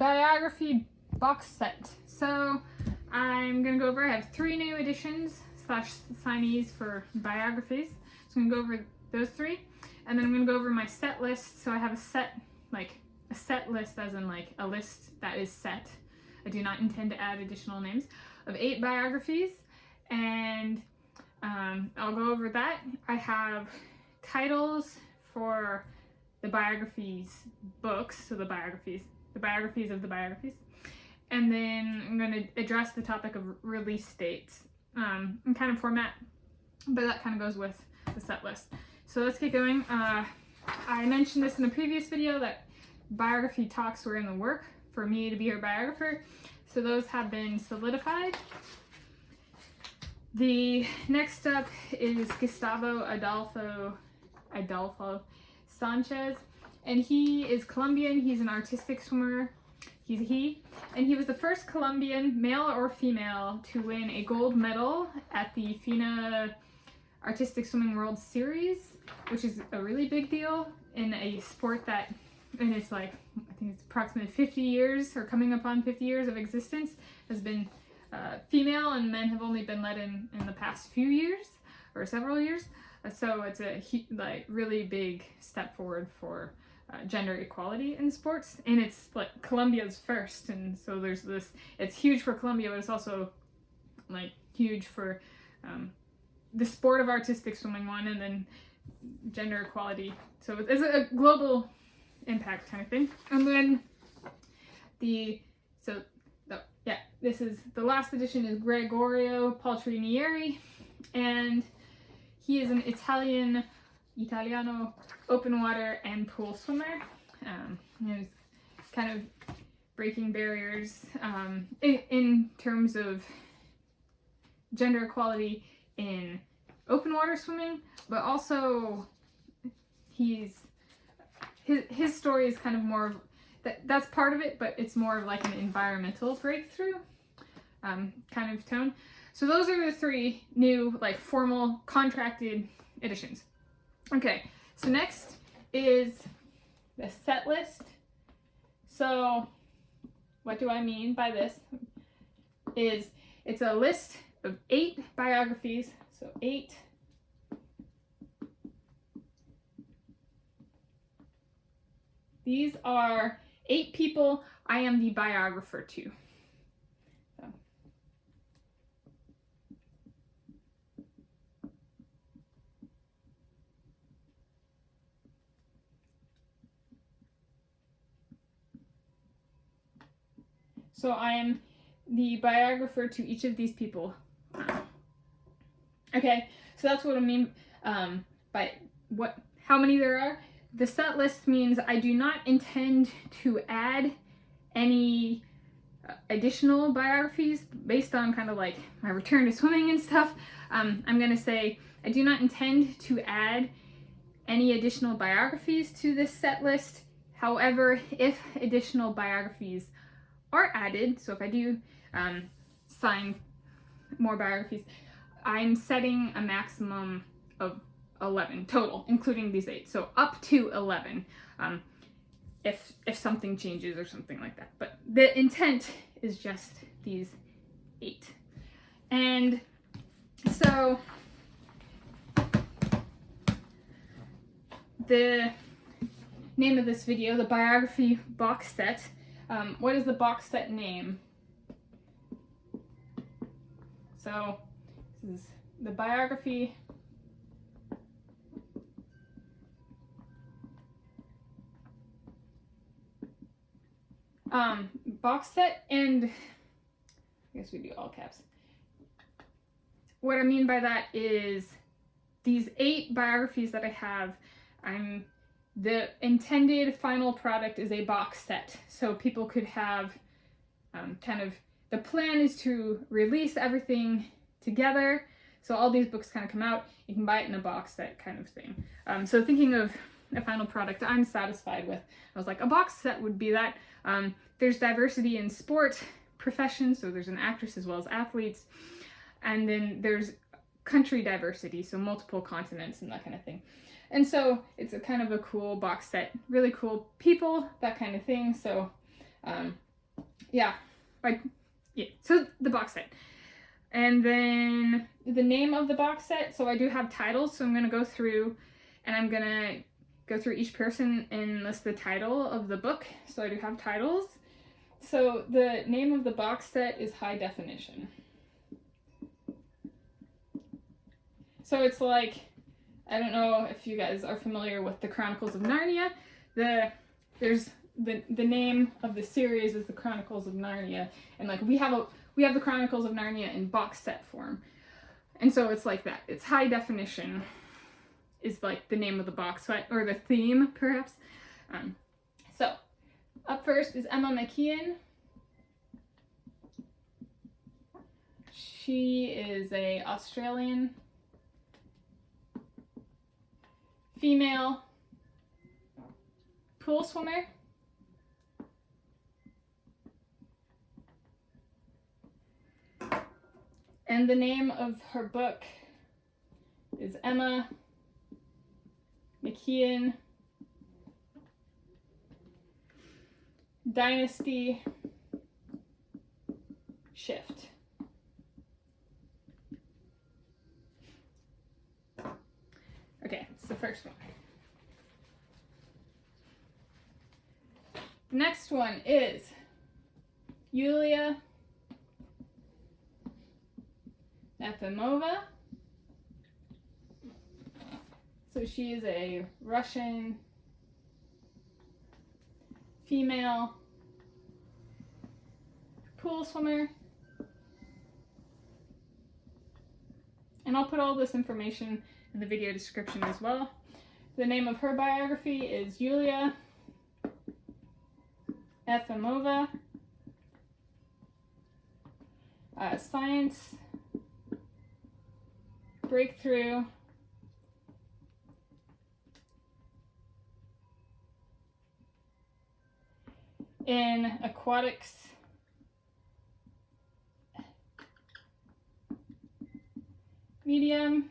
Biography Box Set. So I'm going to go over, I have 3 new editions / signees for biographies. So I'm going to go over those 3. And then I'm going to go over my set list. So I have a set, like a set list as in like a list that is set. I do not intend to add additional names of 8 biographies. And I'll go over that. I have titles for the biographies books, so the biographies of the biographies. And then I'm going to address the topic of release dates and kind of format, but that kind of goes with the set list. So let's get going. I mentioned this in a previous video that biography talks were in the work for me to be your biographer. So those have been solidified. The next up is Gustavo Adolfo Sánchez, and he is Colombian. He's an artistic swimmer. He's a he, and he was the first Colombian, male or female, to win a gold medal at the FINA Artistic Swimming World Series, which is a really big deal in a sport that, and it's like, I think it's approximately 50 years, or coming upon 50 years of existence, has been female, and men have only been led in the past few years, or several years. So it's a like really big step forward for gender equality in sports, and it's like Colombia's first, and so there's this, it's huge for Colombia, but it's also like huge for the sport of artistic swimming one, and then gender equality. So it's a global impact kind of thing. And then this is the last edition is Gregorio Paltrinieri, and he is an Italiano open water and pool swimmer. He's kind of breaking barriers in terms of gender equality in open water swimming, but also his story is kind of more of, that's part of it, but it's more of like an environmental breakthrough kind of tone. So those are the 3 new, like, formal contracted editions. Okay, so next is the set list. So what do I mean by this? It's a list of 8 biographies, so 8. These are 8 people I am the biographer to. So I am the biographer to each of these people. Okay, so that's what I mean by how many there are. The set list means I do not intend to add any additional biographies based on kind of like my return to swimming and stuff. I'm going to say I do not intend to add any additional biographies to this set list. However, if additional biographies are added, so if I do sign more biographies, I'm setting a maximum of 11 total, including these 8. So up to 11 if something changes or something like that. But the intent is just these 8. And so the name of this video, the Biography Box Set. What is the box set name? So this is the biography box set, and I guess we do all caps. What I mean by that is these 8 biographies that I have, the intended final product is a box set, so people could have kind of, the plan is to release everything together, so all these books kind of come out, you can buy it in a box set kind of thing. So thinking of a final product I'm satisfied with, I was like, a box set would be that. There's diversity in sport professions, so there's an actress as well as athletes, and then there's country diversity, so multiple continents and that kind of thing. And so it's a kind of a cool box set, really cool people, that kind of thing. So Yeah, so the box set. And then the name of the box set, so I do have titles, so I'm going to go through and I'm going to go through each person and list the title of the book. So I do have titles. So the name of the box set is High Definition. So it's like, I don't know if you guys are familiar with the Chronicles of Narnia. There's the name of the series is the Chronicles of Narnia, and like we have the Chronicles of Narnia in box set form, and so it's like that. It's High Definition is like the name of the box set, or the theme perhaps. So up first is Emma McKeon. She is a Australian female pool swimmer. And the name of her book is Emma McKeon Dynasty Shift. Okay, it's the first one. The next one is Yulia Efimova. So she is a Russian female pool swimmer. And I'll put all this information in the video description as well. The name of her biography is Yulia Efimova. Science breakthrough in aquatics medium.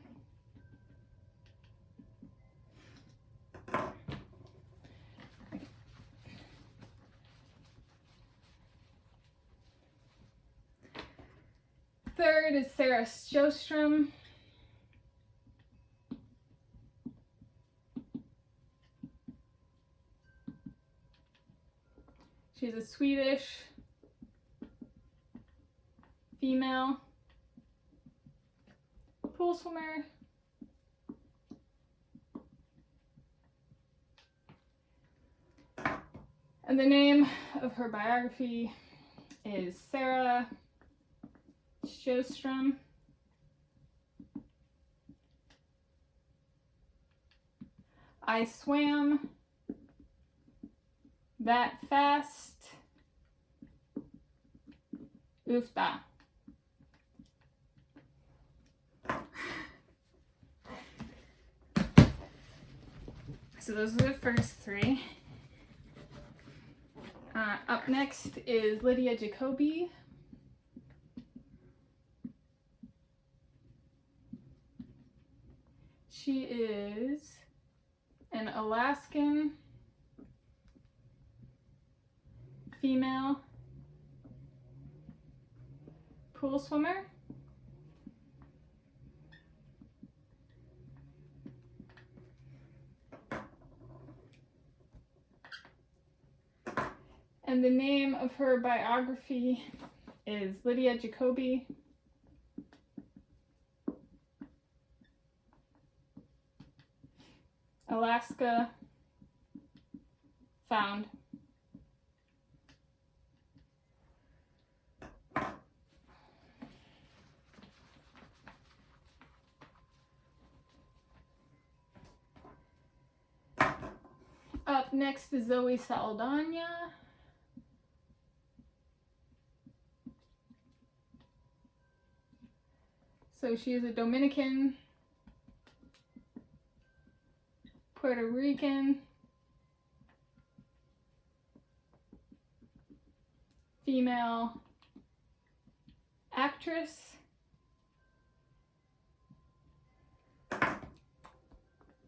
Third is Sarah Sjöström. She's a Swedish female pool swimmer. And the name of her biography is Sarah Sjöström. I swam that fast. Oofda. So those are the first three. Up next is Lydia Jacoby. She is an Alaskan female pool swimmer. And the name of her biography is Lydia Jacoby. Alaska found. Up next is Zoe Saldaña. So she is a Dominican-Puerto Rican female actress,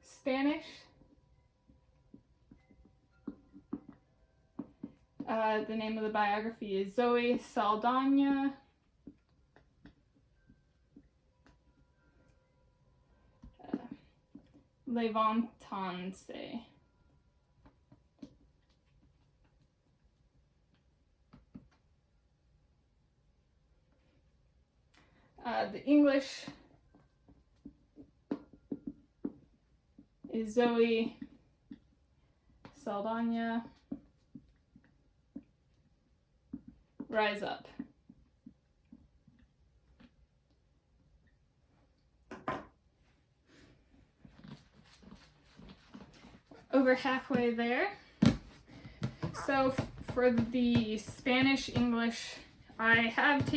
Spanish, The name of the biography is Zoe Saldaña. Levantanse. The English is Zoe Saldaña. Rise Up. Over halfway there. So for the Spanish English, I have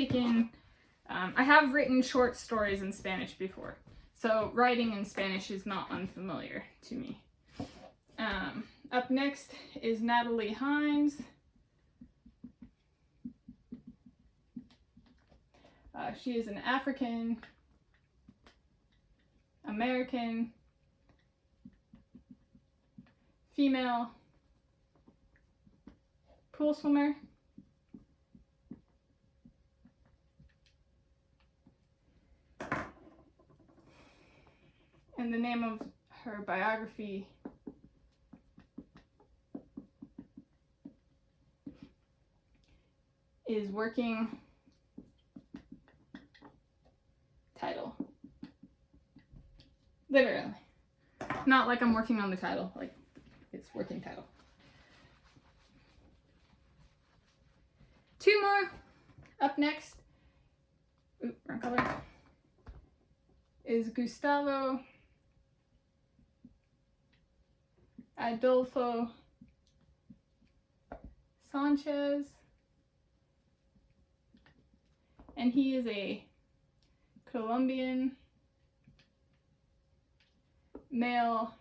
written short stories in Spanish before, so writing in Spanish is not unfamiliar to me. Up next is Natalie Hinds. She is an African American female pool swimmer. And the name of her biography is Working Title. Literally. Not like I'm working on the title, like it's working title. Two more. Up next, wrong color, is Gustavo Adolfo Sánchez, and he is a Colombian male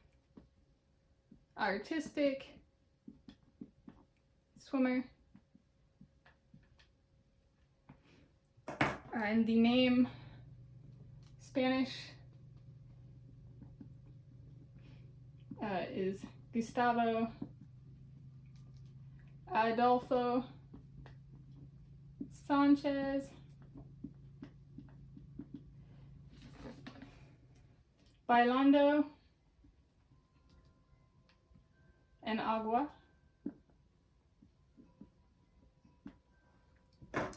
artistic swimmer. And the name Spanish is Gustavo Adolfo Sánchez. Bailando and agua.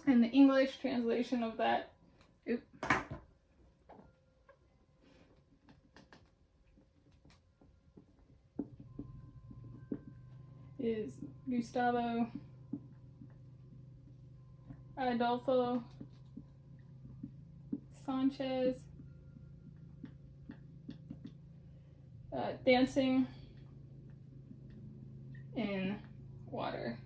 And the English translation of that is Gustavo Adolfo Sánchez dancing in water.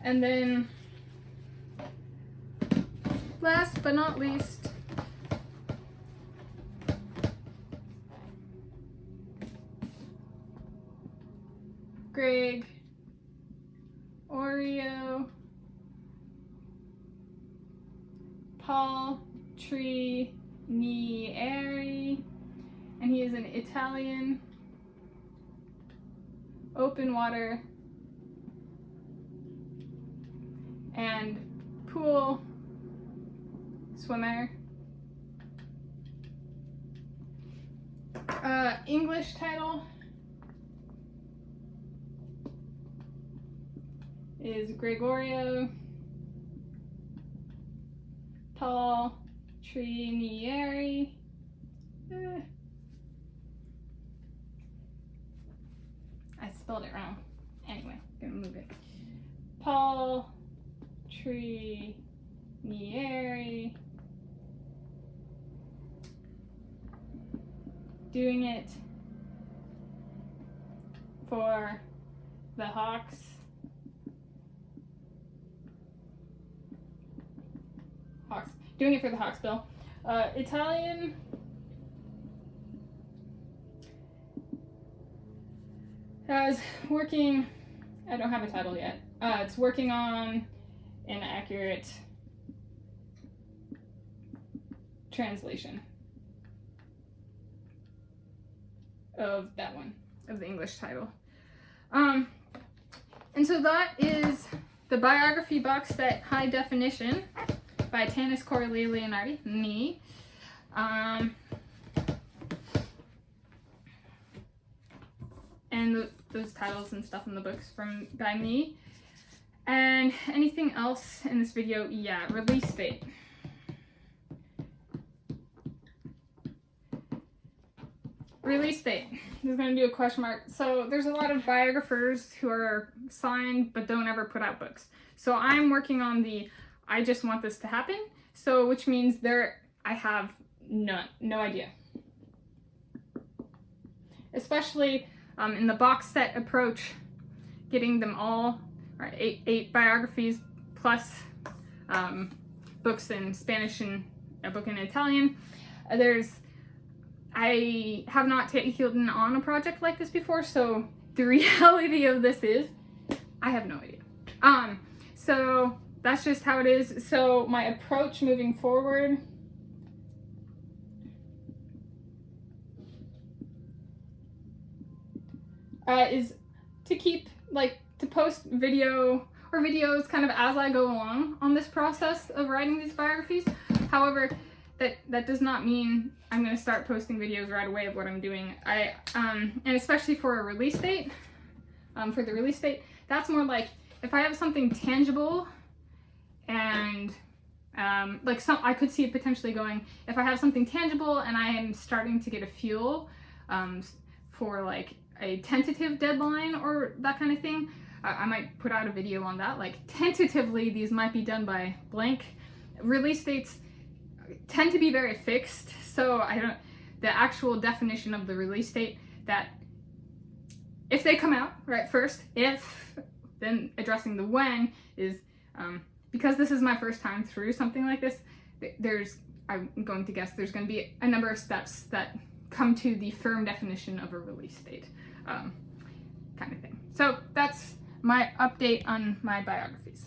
And then last but not least, Gregorio Paltrinieri, and he is an Italian open water and pool swimmer. English title is Gregorio Paltrinieri. I spelled it wrong. Anyway, gonna move it. Paltrinieri. Doing it for the Hawks. Doing it for the Hawksbill. Italian. As working, I don't have a title yet. It's working on an accurate translation of that one. of the English title. And so that is the Biography Box Set High Definition by Tanis Coralee Leonhardi, me. And those titles and stuff in the books by me. And anything else in this video? Yeah, release date. Release date. This is going to do a question mark. So there's a lot of biographers who are signed but don't ever put out books. So I'm working on the I just want this to happen. So which means I have no idea. Especially in the box set approach, getting them all, right, eight biographies plus books in Spanish and a book in Italian. I have not taken on a project like this before, so the reality of this is I have no idea. So that's just how it is. So my approach moving forward is to keep, to post videos kind of as I go along on this process of writing these biographies. However, that does not mean I'm going to start posting videos right away of what I'm doing. And especially for a release date, for the release date, that's more like if I have something tangible and I could see it potentially going, if I have something tangible and I am starting to get a feel for like a tentative deadline or that kind of thing, I might put out a video on that. Like tentatively, these might be done by blank. Release dates tend to be very fixed, so the actual definition of the release date, that if they come out, right, first, then addressing the when is, because this is my first time through something like this, I'm going to guess there's going to be a number of steps that come to the firm definition of a release date, kind of thing. So that's my update on my biographies.